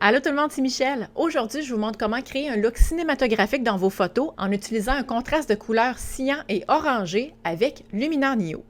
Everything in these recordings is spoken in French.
Allô tout le monde, c'est Michel. Aujourd'hui, je vous montre comment créer un look cinématographique dans vos photos en utilisant un contraste de couleurs cyan et orangé avec Luminar Neo.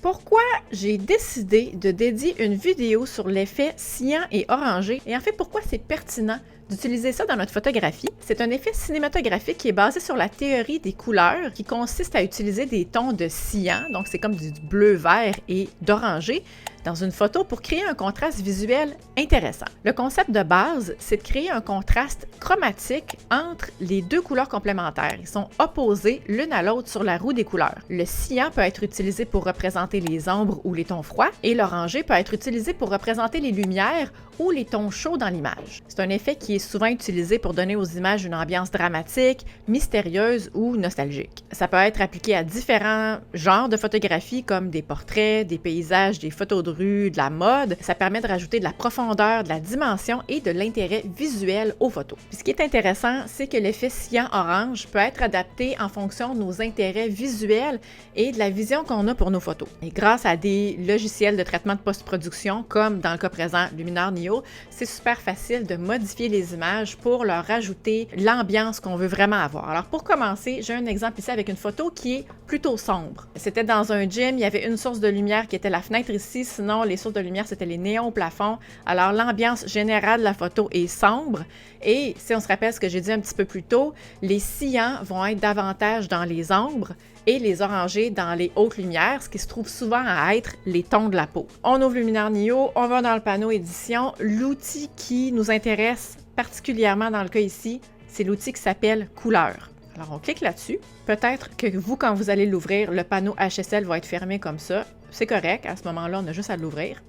Pourquoi j'ai décidé de dédier une vidéo sur l'effet cyan et orangé et en fait pourquoi c'est pertinent d'utiliser ça dans notre photographie? C'est un effet cinématographique qui est basé sur la théorie des couleurs qui consiste à utiliser des tons de cyan, donc c'est comme du bleu, vert et d'orangé, dans une photo pour créer un contraste visuel intéressant. Le concept de base, c'est de créer un contraste chromatique entre les deux couleurs complémentaires. Ils sont opposés l'une à l'autre sur la roue des couleurs. Le cyan peut être utilisé pour représenter les ombres ou les tons froids et l'orangé peut être utilisé pour représenter les lumières ou les tons chauds dans l'image. C'est un effet qui est souvent utilisé pour donner aux images une ambiance dramatique, mystérieuse ou nostalgique. Ça peut être appliqué à différents genres de photographies comme des portraits, des paysages, des photos de rue, de la mode. Ça permet de rajouter de la profondeur, de la dimension et de l'intérêt visuel aux photos. Puis ce qui est intéressant, c'est que l'effet cyan-orange peut être adapté en fonction de nos intérêts visuels et de la vision qu'on a pour nos photos. Et grâce à des logiciels de traitement de post-production, comme dans le cas présent Luminar Neo, c'est super facile de modifier les images pour leur rajouter l'ambiance qu'on veut vraiment avoir. Alors pour commencer, j'ai un exemple ici avec une photo qui est plutôt sombre. C'était dans un gym, il y avait une source de lumière qui était la fenêtre ici, sinon les sources de lumière c'était les néons au plafond. Alors l'ambiance générale de la photo est sombre et si on se rappelle ce que j'ai dit un petit peu plus tôt, les cyans vont être davantage dans les ombres et les orangés dans les hautes lumières, ce qui se trouve souvent à être les tons de la peau. On ouvre Luminar Neo, on va dans le panneau édition. L'outil qui nous intéresse particulièrement dans le cas ici, c'est l'outil qui s'appelle Couleur. Alors on clique là-dessus. Peut-être que vous, quand vous allez l'ouvrir, le panneau HSL va être fermé comme ça. C'est correct, à ce moment-là, on a juste à l'ouvrir.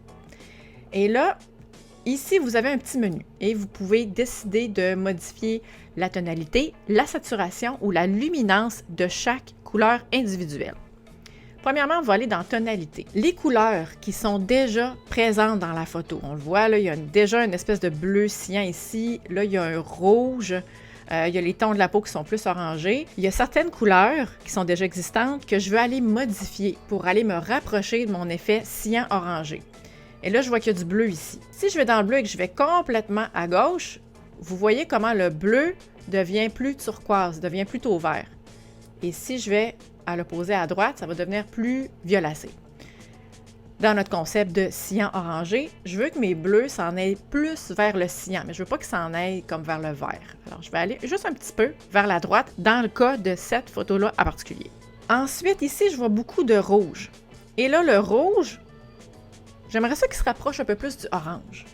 Et là, ici, vous avez un petit menu et vous pouvez décider de modifier la tonalité, la saturation ou la luminance de chaque couleur individuelle. Premièrement, on va aller dans tonalité. Les couleurs qui sont déjà présentes dans la photo, on le voit, là, il y a déjà une espèce de bleu cyan ici, là, il y a un rouge, il y a les tons de la peau qui sont plus orangés. Il y a certaines couleurs qui sont déjà existantes que je veux aller modifier pour aller me rapprocher de mon effet cyan-orangé. Et là, je vois qu'il y a du bleu ici. Si je vais dans le bleu et que je vais complètement à gauche, vous voyez comment le bleu devient plus turquoise, devient plutôt vert. Et si je vais à l'opposé à droite, ça va devenir plus violacé. Dans notre concept de cyan orangé, je veux que mes bleus s'en aillent plus vers le cyan, mais je veux pas qu'ils s'en aillent comme vers le vert. Alors, je vais aller juste un petit peu vers la droite dans le cas de cette photo-là en particulier. Ensuite, ici, je vois beaucoup de rouge. Et là, le rouge, j'aimerais ça qu'il se rapproche un peu plus du orange.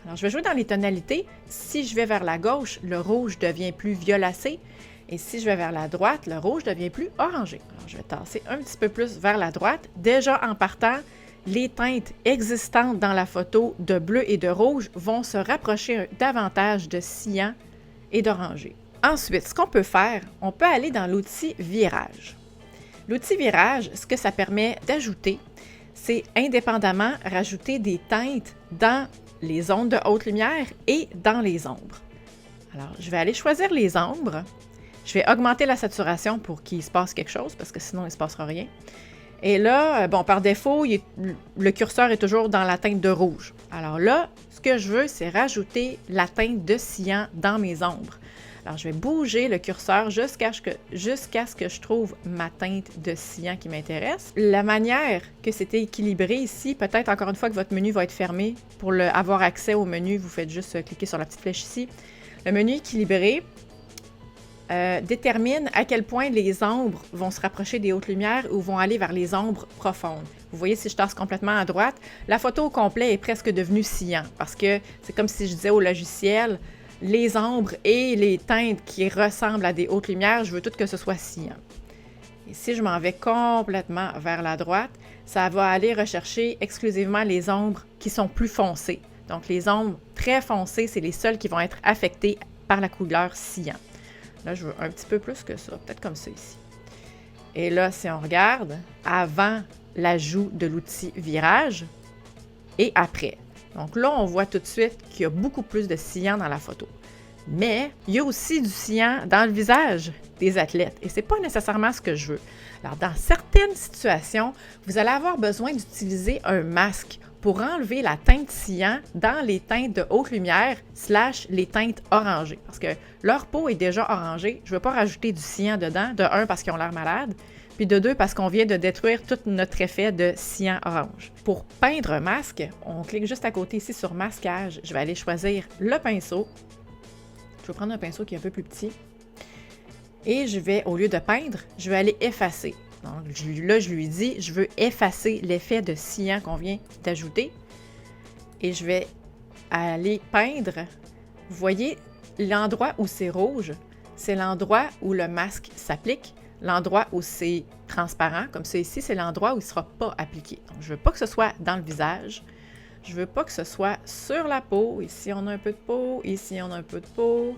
Alors, je vais jouer dans les tonalités. Si je vais vers la gauche, le rouge devient plus violacé. Et si je vais vers la droite, le rouge devient plus orangé. Alors, je vais tasser un petit peu plus vers la droite. Déjà, en partant, les teintes existantes dans la photo de bleu et de rouge vont se rapprocher davantage de cyan et d'orangé. Ensuite, ce qu'on peut faire, on peut aller dans l'outil virage. L'outil virage, ce que ça permet d'ajouter, c'est indépendamment rajouter des teintes dans les zones de haute lumière et dans les ombres. Alors, je vais aller choisir les ombres. Je vais augmenter la saturation pour qu'il se passe quelque chose, parce que sinon, il ne se passera rien. Et là, bon, par défaut, le curseur est toujours dans la teinte de rouge. Alors là, ce que je veux, c'est rajouter la teinte de cyan dans mes ombres. Alors, je vais bouger le curseur jusqu'à ce que je trouve ma teinte de cyan qui m'intéresse. La manière que c'était équilibré ici, peut-être encore une fois que votre menu va être fermé. Pour avoir accès au menu, vous faites juste cliquer sur la petite flèche ici. Le menu équilibré détermine à quel point les ombres vont se rapprocher des hautes lumières ou vont aller vers les ombres profondes. Vous voyez, si je tasse complètement à droite, la photo au complet est presque devenue cyan parce que c'est comme si je disais au logiciel, les ombres et les teintes qui ressemblent à des hautes lumières, je veux tout que ce soit cyan. Et si je m'en vais complètement vers la droite, ça va aller rechercher exclusivement les ombres qui sont plus foncées. Donc les ombres très foncées, c'est les seules qui vont être affectées par la couleur cyan. Là, je veux un petit peu plus que ça, peut-être comme ça ici. Et là, si on regarde, avant l'ajout de l'outil virage et après. Donc là, on voit tout de suite qu'il y a beaucoup plus de cyan dans la photo. Mais il y a aussi du cyan dans le visage des athlètes et c'est pas nécessairement ce que je veux. Alors, dans certaines situations, vous allez avoir besoin d'utiliser un masque pour enlever la teinte cyan dans les teintes de haute lumière / les teintes orangées. Parce que leur peau est déjà orangée, je ne veux pas rajouter du cyan dedans, de un, parce qu'ils ont l'air malades, puis de deux, parce qu'on vient de détruire tout notre effet de cyan orange. Pour peindre un masque, on clique juste à côté ici sur masquage. Je vais aller choisir le pinceau. Je vais prendre un pinceau qui est un peu plus petit. Et je vais, au lieu de peindre, je vais aller effacer. Donc là, je lui dis, je veux effacer l'effet de cyan qu'on vient d'ajouter. Et je vais aller peindre. Vous voyez, l'endroit où c'est rouge, c'est l'endroit où le masque s'applique. L'endroit où c'est transparent, comme ça ici, c'est l'endroit où il ne sera pas appliqué. Donc, je ne veux pas que ce soit dans le visage. Je ne veux pas que ce soit sur la peau. Ici, on a un peu de peau. Ici, on a un peu de peau.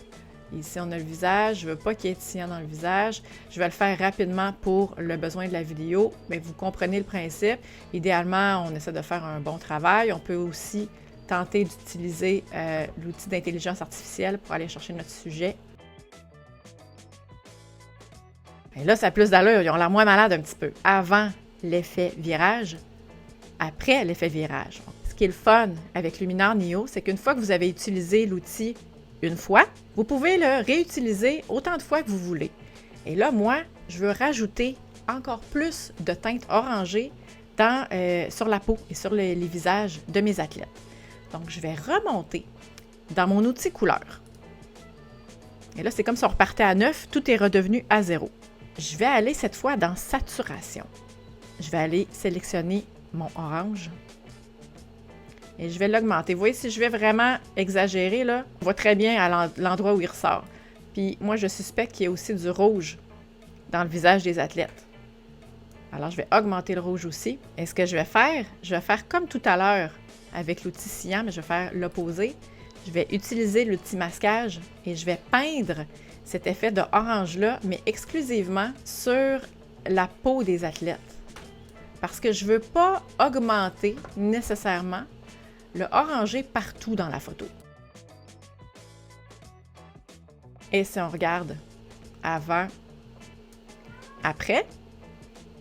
Ici, on a le visage. Je ne veux pas qu'il y ait de cyan dans le visage. Je vais le faire rapidement pour le besoin de la vidéo, mais vous comprenez le principe. Idéalement, on essaie de faire un bon travail. On peut aussi tenter d'utiliser l'outil d'intelligence artificielle pour aller chercher notre sujet. Et là, ça a plus d'allure. Ils ont l'air moins malades un petit peu. Avant l'effet virage, après l'effet virage. Ce qui est le fun avec Luminar Neo, c'est qu'une fois que vous avez utilisé l'outil une fois, vous pouvez le réutiliser autant de fois que vous voulez. Et là, moi, je veux rajouter encore plus de teintes orangées sur la peau et sur les visages de mes athlètes. Donc, je vais remonter dans mon outil couleur. Et là, c'est comme si on repartait à 9, tout est redevenu à 0. Je vais aller cette fois dans saturation. Je vais aller sélectionner mon orange. Et je vais l'augmenter. Vous voyez, si je vais vraiment exagérer, là, on voit très bien à l'endroit où il ressort. Puis moi, je suspecte qu'il y a aussi du rouge dans le visage des athlètes. Alors, je vais augmenter le rouge aussi. Et ce que je vais faire comme tout à l'heure avec l'outil cyan, mais je vais faire l'opposé. Je vais utiliser l'outil masquage et je vais peindre cet effet de orange-là, mais exclusivement sur la peau des athlètes. Parce que je ne veux pas augmenter nécessairement le orangé partout dans la photo. Et si on regarde avant, après,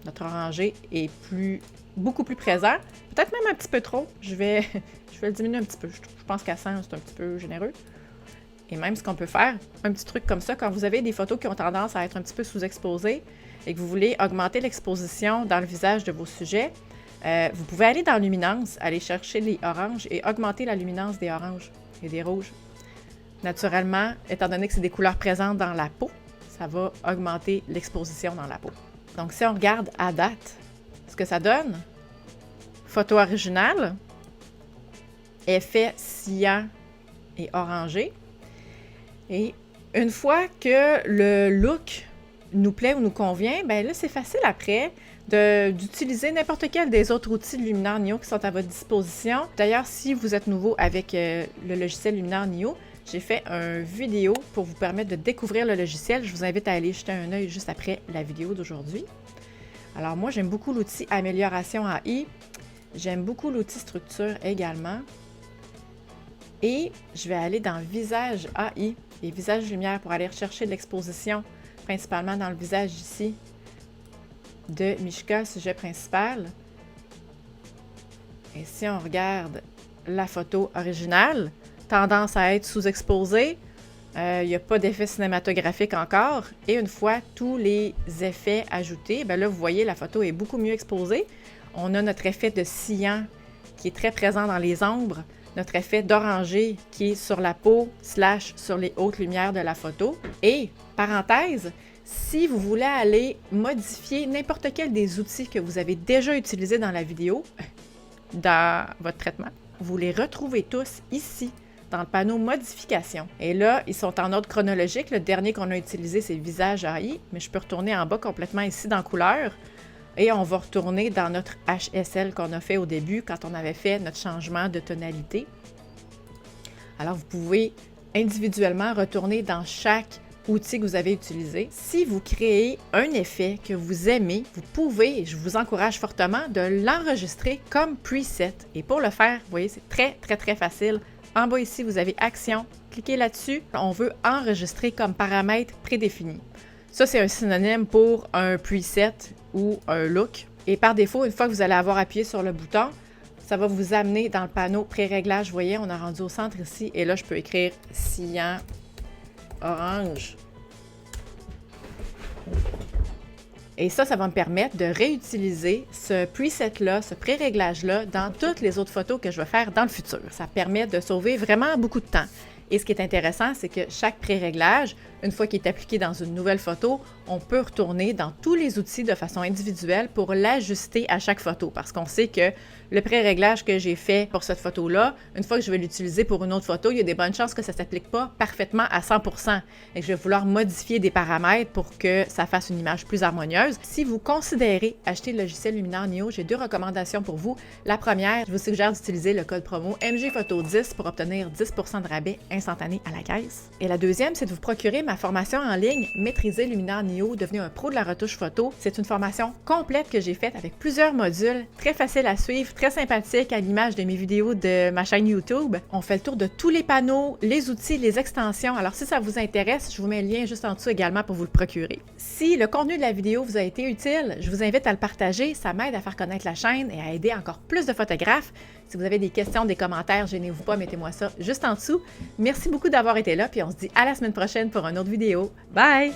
notre orangé est beaucoup plus présent. Peut-être même un petit peu trop. Je vais le diminuer un petit peu. Je pense qu'à 100, c'est un petit peu généreux. Et même ce qu'on peut faire, un petit truc comme ça, quand vous avez des photos qui ont tendance à être un petit peu sous-exposées et que vous voulez augmenter l'exposition dans le visage de vos sujets, vous pouvez aller dans Luminance, aller chercher les oranges et augmenter la luminance des oranges et des rouges. Naturellement, étant donné que c'est des couleurs présentes dans la peau, ça va augmenter l'exposition dans la peau. Donc, si on regarde à date, ce que ça donne, photo originale, effet cyan et orangé. Et une fois que le look nous plaît ou nous convient, bien là, c'est facile après d'utiliser n'importe quel des autres outils de Luminar Neo qui sont à votre disposition. D'ailleurs, si vous êtes nouveau avec le logiciel Luminar Neo, j'ai fait une vidéo pour vous permettre de découvrir le logiciel. Je vous invite à aller jeter un œil juste après la vidéo d'aujourd'hui. Alors moi, j'aime beaucoup l'outil Amélioration AI. J'aime beaucoup l'outil Structure également. Et je vais aller dans Visage AI et Visage Lumière pour aller rechercher de l'exposition, principalement dans le visage ici de Mishka, le sujet principal. Et si on regarde la photo originale, tendance à être sous-exposée, il n'y a pas d'effet cinématographique encore. Et une fois tous les effets ajoutés, bien là, vous voyez, la photo est beaucoup mieux exposée. On a notre effet de cyan qui est très présent dans les ombres, notre effet d'orangé qui est sur la peau / sur les hautes lumières de la photo. Et, parenthèse, si vous voulez aller modifier n'importe quel des outils que vous avez déjà utilisés dans la vidéo, dans votre traitement, vous les retrouvez tous ici, dans le panneau Modification. Et là, ils sont en ordre chronologique. Le dernier qu'on a utilisé, c'est Visage AI, mais je peux retourner en bas complètement ici dans Couleur. Et on va retourner dans notre HSL qu'on a fait au début quand on avait fait notre changement de tonalité. Alors, vous pouvez individuellement retourner dans chaque outil que vous avez utilisé. Si vous créez un effet que vous aimez, vous pouvez, et je vous encourage fortement, de l'enregistrer comme preset. Et pour le faire, vous voyez, c'est très, très, très facile En bas ici, vous avez Action. Cliquez là-dessus. On veut enregistrer comme paramètre prédéfini. Ça, c'est un synonyme pour un preset ou un look. Et par défaut, une fois que vous allez avoir appuyé sur le bouton, ça va vous amener dans le panneau pré-réglage. Vous voyez, on a rendu au centre ici. Et là, je peux écrire cyan, orange. Et ça va me permettre de réutiliser ce preset-là, ce pré-réglage-là dans toutes les autres photos que je vais faire dans le futur. Ça permet de sauver vraiment beaucoup de temps. Et ce qui est intéressant, c'est que chaque pré-réglage, une fois qu'il est appliqué dans une nouvelle photo, on peut retourner dans tous les outils de façon individuelle pour l'ajuster à chaque photo. Parce qu'on sait que le pré-réglage que j'ai fait pour cette photo-là, une fois que je vais l'utiliser pour une autre photo, il y a des bonnes chances que ça ne s'applique pas parfaitement à 100%. Et que je vais vouloir modifier des paramètres pour que ça fasse une image plus harmonieuse. Si vous considérez acheter le logiciel Luminar Neo, j'ai 2 recommandations pour vous. La première, je vous suggère d'utiliser le code promo MGPhoto10 pour obtenir 10% de rabais instantané à la caisse. Et la deuxième, c'est de vous procurer ma formation en ligne Maîtriser Luminar Neo, devenir un pro de la retouche photo. C'est une formation complète que j'ai faite avec plusieurs modules, très facile à suivre, très sympathique à l'image de mes vidéos de ma chaîne YouTube. On fait le tour de tous les panneaux, les outils, les extensions. Alors si ça vous intéresse, je vous mets le lien juste en dessous également pour vous le procurer. Si le contenu de la vidéo vous a été utile, je vous invite à le partager. Ça m'aide à faire connaître la chaîne et à aider encore plus de photographes. Si vous avez des questions, des commentaires, gênez-vous pas, mettez-moi ça juste en dessous. Merci beaucoup d'avoir été là, puis on se dit à la semaine prochaine pour une autre vidéo. Bye!